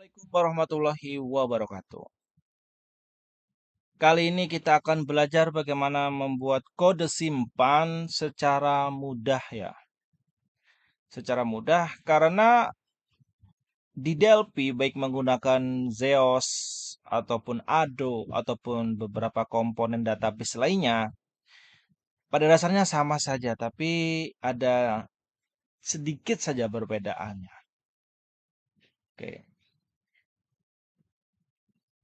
Assalamualaikum warahmatullahi wabarakatuh. Kali ini kita akan belajar bagaimana membuat kode simpan secara mudah ya. Secara mudah karena di Delphi baik menggunakan Zeos ataupun Ado ataupun beberapa komponen database lainnya pada dasarnya sama saja tapi ada sedikit saja perbedaannya. Oke.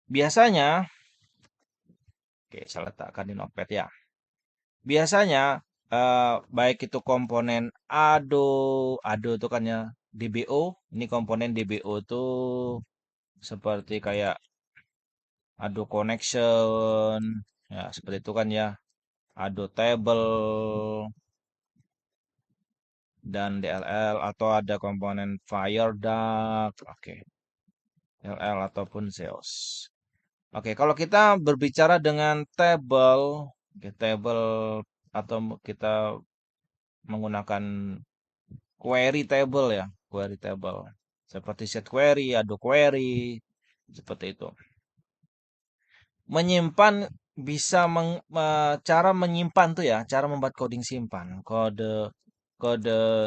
Biasanya, saya letakkan di Notepad ya. Biasanya baik itu komponen Ado itu kan ya DBO, ini komponen DBO itu seperti kayak Ado connection, ya seperti itu kan ya, Ado table dan DLL atau ada komponen Fireduct, oke, DLL ataupun Zeus. Oke, kalau kita berbicara dengan table, table atau kita menggunakan query table ya, query table. Seperti set query, ado query, seperti itu. Menyimpan bisa cara menyimpan tuh ya, cara membuat coding simpan, kode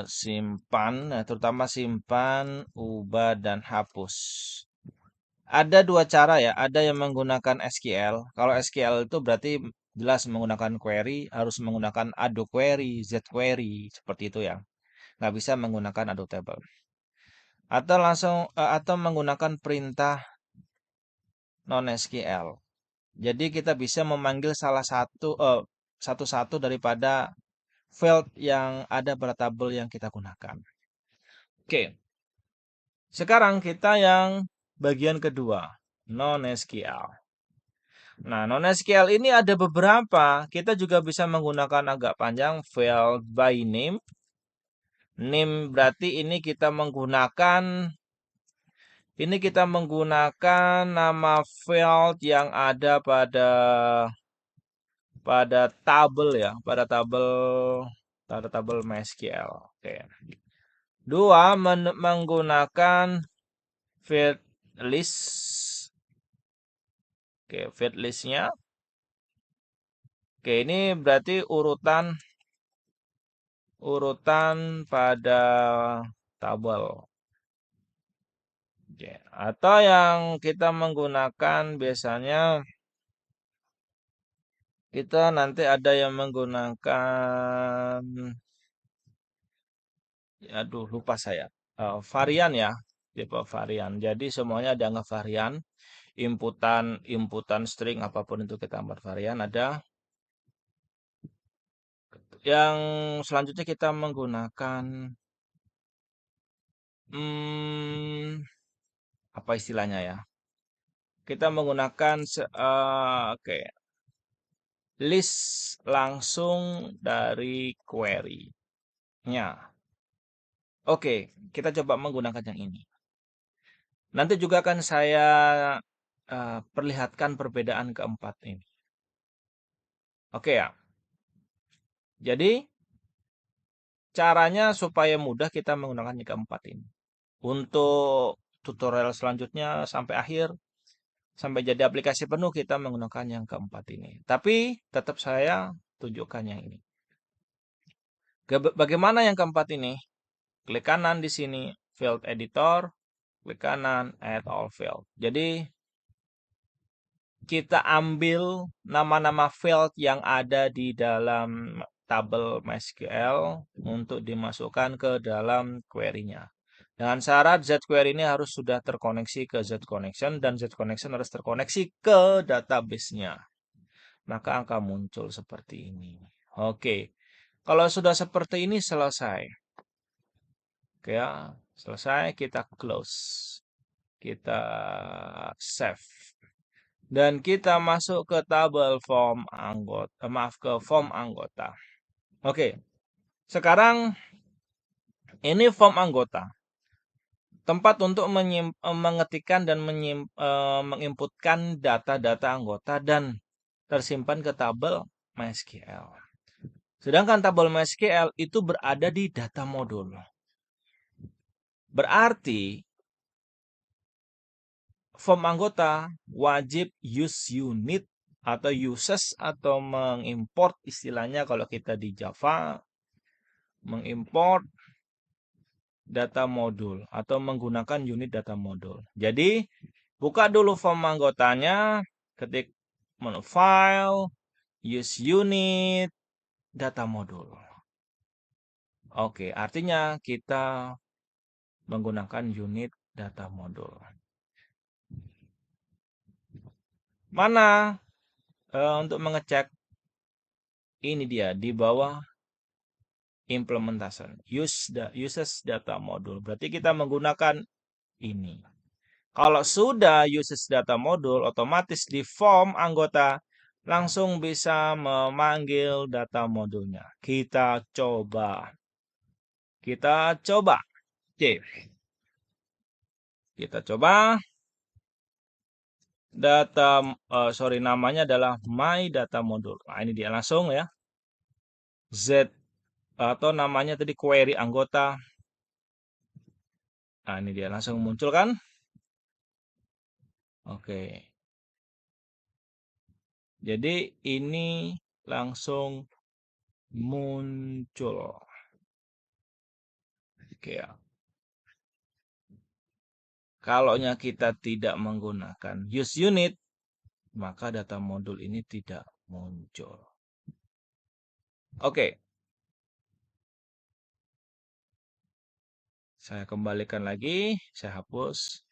simpan, nah, terutama simpan, ubah dan hapus. Ada dua cara ya, ada yang menggunakan SQL. Kalau SQL itu berarti jelas menggunakan query, harus menggunakan ado query, z query, seperti itu ya. Nggak bisa menggunakan ado table. Atau menggunakan perintah non-SQL. Jadi kita bisa memanggil satu-satu daripada field yang ada pada tabel yang kita gunakan. Oke. Sekarang kita yang bagian kedua, non-SQL. Nah, non-SQL ini ada beberapa. Kita juga bisa menggunakan agak panjang field by name. Name berarti kita menggunakan nama field yang ada pada tabel ya, pada tabel MySQL. Oke. Dua, menggunakan field list. Oke, field listnya. Oke, ini berarti urutan pada tabel. Oke. Atau yang kita menggunakan biasanya kita nanti ada yang menggunakan, aduh lupa saya, varian ya, tipe varian. Jadi semuanya ada nggak varian, inputan string apapun itu kita buat varian ada. Yang selanjutnya kita menggunakan apa istilahnya ya? Kita menggunakan oke, list langsung dari query-nya. Oke, kita coba menggunakan yang ini. Nanti juga akan saya perlihatkan perbedaan keempat ini. Oke ya. Jadi caranya supaya mudah kita menggunakan yang keempat ini. Untuk tutorial selanjutnya sampai akhir, sampai jadi aplikasi penuh kita menggunakan yang keempat ini. Tapi tetap saya tunjukkan yang ini. Bagaimana yang keempat ini? Klik kanan di sini, field editor, klik kanan, add all field. Jadi kita ambil nama-nama field yang ada di dalam tabel MySQL untuk dimasukkan ke dalam query-nya. Dengan syarat Z-query ini harus sudah terkoneksi ke Z-connection dan Z-connection harus terkoneksi ke database-nya. Maka akan muncul seperti ini. Oke. Kalau sudah seperti ini selesai. Oke ya, selesai kita close. Kita save. Dan kita masuk ke tabel form anggota, ke form anggota. Oke. Sekarang ini form anggota. Tempat untuk mengetikkan dan menginputkan data-data anggota dan tersimpan ke tabel MySQL. Sedangkan tabel MySQL itu berada di data modul. Berarti form anggota wajib use unit atau uses atau mengimport, istilahnya kalau kita di Java, mengimport data modul atau menggunakan unit data modul. Jadi buka dulu form anggotanya, ketik menu file, use unit, data modul. Oke, artinya kita menggunakan unit data modul. Mana untuk mengecek? Ini dia di bawah implementation, uses data modul. Berarti kita menggunakan ini. Kalau sudah uses data modul, otomatis di form anggota langsung bisa memanggil data modulnya. Kita coba. Oke. Kita coba. Namanya adalah my data module. Nah, ini dia langsung ya. Z atau namanya tadi query anggota. Nah, ini dia langsung muncul kan? Oke. Jadi ini langsung muncul. Oke ya. Kalaunya kita tidak menggunakan use unit, maka data modul ini tidak muncul. Oke. Saya kembalikan lagi, saya hapus.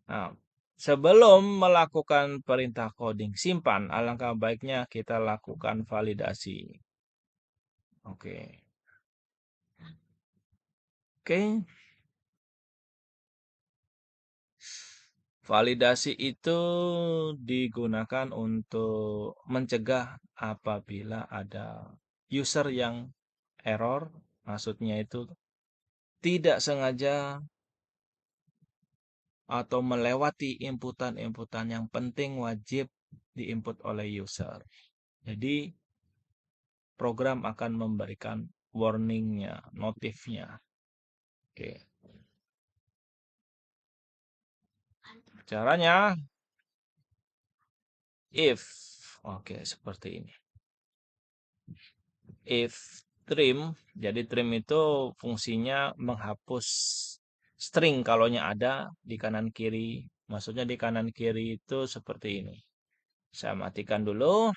Nah, sebelum melakukan perintah coding simpan, alangkah baiknya kita lakukan validasi. Oke. Oke. Validasi itu digunakan untuk mencegah apabila ada user yang error, maksudnya itu tidak sengaja atau melewati inputan-inputan yang penting wajib diinput oleh user. Jadi program akan memberikan warningnya, notifnya. Oke. Caranya if. Oke, seperti ini. If trim, jadi trim itu fungsinya menghapus string kalaunya ada di kanan kiri. Maksudnya di kanan kiri itu seperti ini. Saya matikan dulu.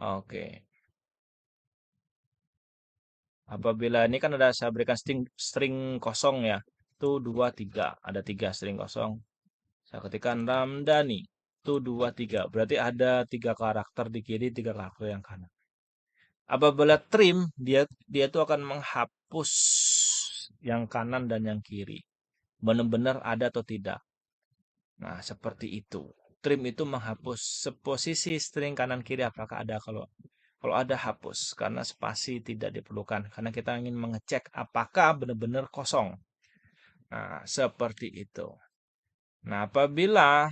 Oke. Apabila ini kan ada saya berikan string kosong ya. Itu 2, 3. Ada 3 string kosong. Saya ketikkan Ramdhani. Itu 2, 3. Berarti ada 3 karakter di kiri, 3 karakter yang kanan. Apabila trim, dia itu akan menghapus yang kanan dan yang kiri. Benar-benar ada atau tidak. Nah, seperti itu. Trim itu menghapus seposisi string kanan kiri apakah ada, kalau ada hapus karena spasi tidak diperlukan karena kita ingin mengecek apakah benar-benar kosong. Nah, seperti itu. Nah, apabila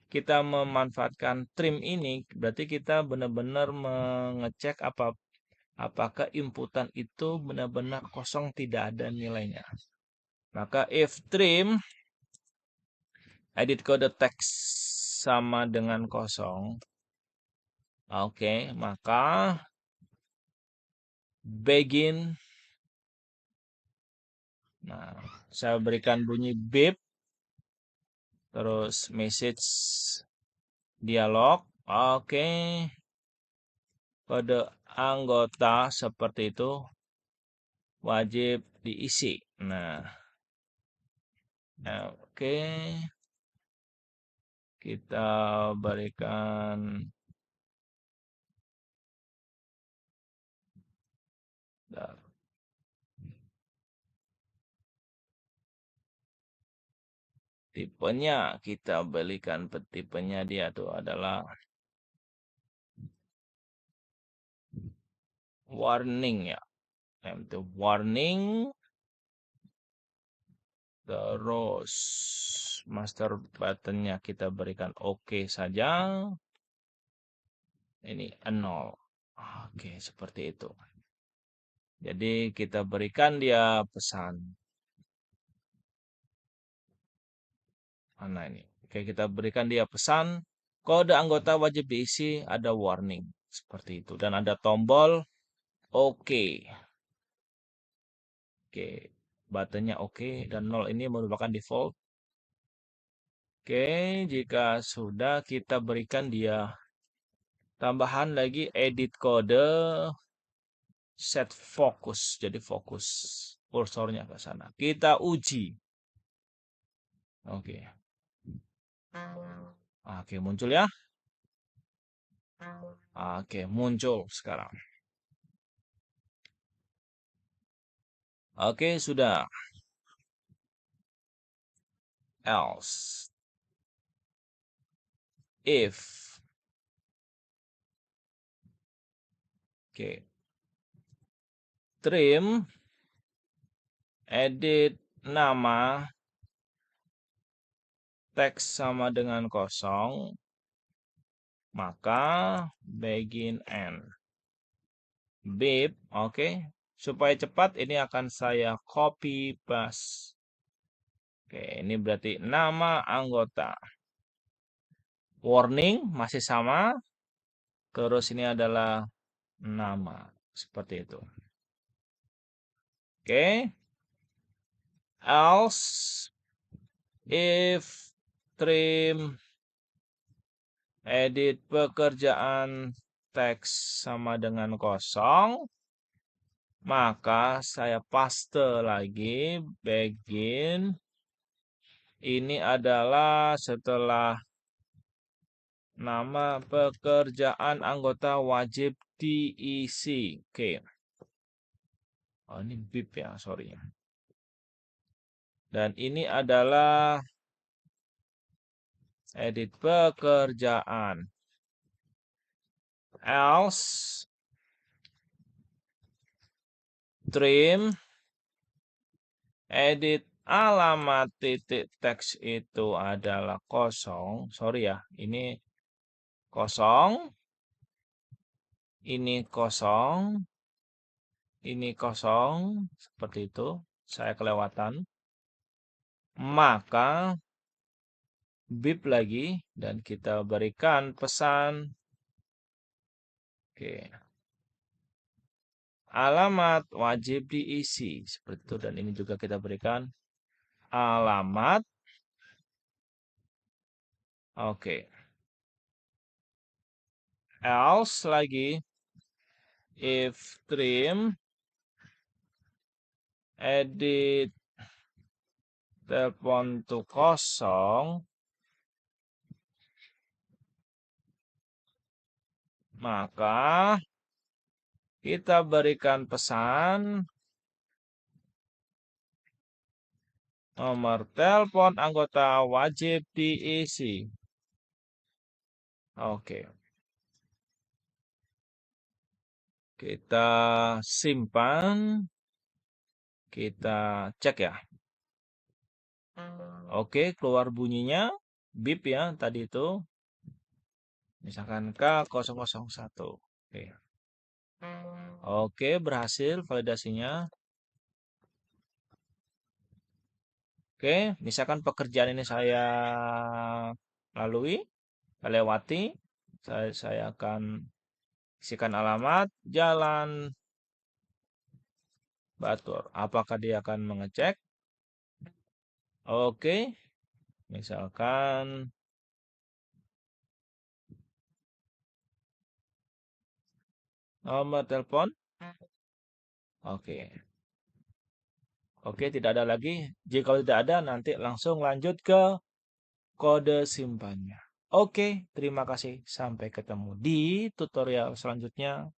kita memanfaatkan trim ini berarti kita benar-benar mengecek apakah inputan itu benar-benar kosong, tidak ada nilainya. Maka if trim edit kode teks sama dengan kosong, oke, maka begin. Nah, saya berikan bunyi beep, terus message dialog, oke, kode anggota seperti itu wajib diisi. Nah, oke, kita berikan tipenya, kita berikan tipenya, dia itu adalah warning ya. Itu warning, terus master buttonnya kita berikan oke saja. Ini 0. Oke, seperti itu. Jadi kita berikan dia pesan. Mana ini? Oke, kita berikan dia pesan. Kode anggota wajib diisi, ada warning. Seperti itu. Dan ada tombol oke. Oke, buttonnya oke. Dan 0 ini merupakan default. Oke, jika sudah kita berikan dia tambahan lagi edit kode set fokus. Jadi fokus kursornya ke sana. Kita uji. Oke. Oke, muncul ya. Oke, muncul sekarang. Oke, sudah. Else. If. Oke. Trim. Edit nama. Teks sama dengan kosong. Maka begin end. Beep. Oke. Supaya cepat ini akan saya copy paste. Oke, ini berarti nama anggota. Warning masih sama. Terus ini adalah nama. Seperti itu. Oke. Else. If. Trim. Edit pekerjaan teks sama dengan kosong. Maka saya paste lagi. Begin. Ini adalah setelah nama pekerjaan anggota wajib diisi. Oke. Oh, ini bip ya, sorry. Dan ini adalah edit pekerjaan. Else. Trim. Edit alamat titik teks itu adalah kosong. Sorry ya, ini kosong. Ini kosong. Ini kosong. Seperti itu. Saya kelewatan. Maka bip lagi. Dan kita berikan pesan. Oke. Alamat wajib diisi. Seperti itu. Dan ini juga kita berikan alamat. Oke. Else lagi. If trim. Edit telepon to kosong. Maka kita berikan pesan. Nomor telepon anggota wajib diisi. Oke. Kita simpan. Kita cek ya. Oke, keluar bunyinya. Bip ya tadi itu. Misalkan K001. Oke. Oke, berhasil validasinya. Oke, misalkan pekerjaan ini saya lalui, lewati. Saya akan isikan alamat, jalan, Batur. Apakah dia akan mengecek? Oke, misalkan nomor telepon. Oke. Oke, tidak ada lagi. Jika tidak ada, nanti langsung lanjut ke kode simpannya. Oke, terima kasih. Sampai ketemu di tutorial selanjutnya.